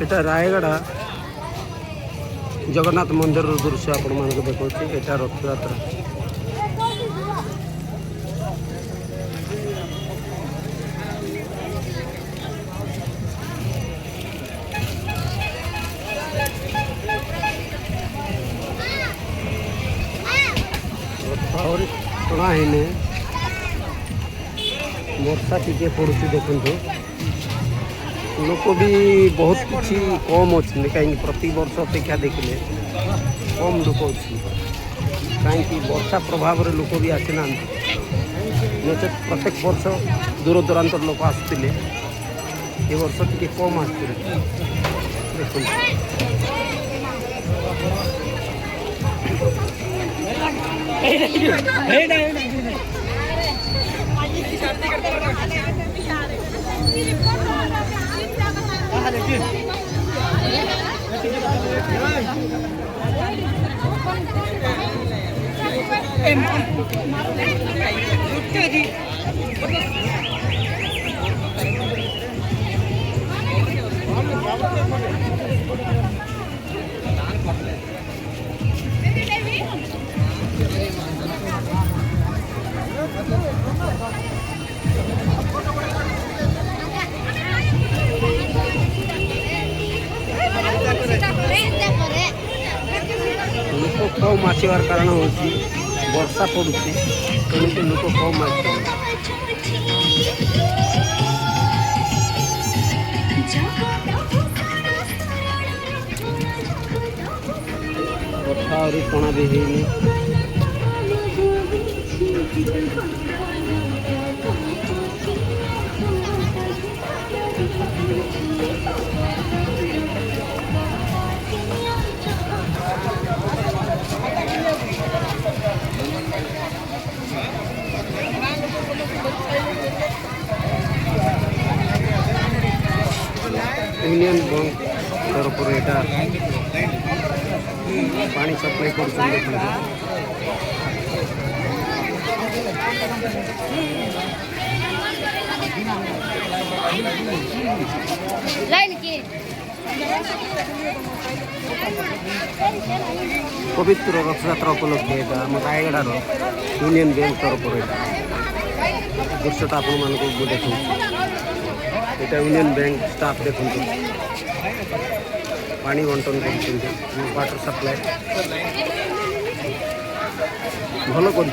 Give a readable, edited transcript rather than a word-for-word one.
এটা রায়গড়া जगन्नाथ मंदिर दृश्य आपण मानक देखा यहाँ रथयात्रा टणा है वर्षा टी पड़ू देखते लोक भी बहुत किसी कम अच्छे कहीं प्रति वर्ष अपेक्षा देखिले कम लोक अच्छे कहीं वर्षा प्रभाव रे लोक भी आसी ना नचे प्रत्येक वर्ष दूर दूरांत लोक आसुले ये वर्ष टी कम आसते लोक कम आसवार कारण हूँ वर्षा पड़ू तेणुक लोक कम आस वर्षा और पणा भी है यूनियन बैंक तरफ पानी सप्लाई कर पवित्र रथयात्रा उपलक्षे आम रायगढ़ यूनियन बैंक तरफ दृश्यटा आपण मानक देखो यहाँ यूनियन बैंक स्टाफ देखो पानी बंटन कर वाटर सप्लाई भल कर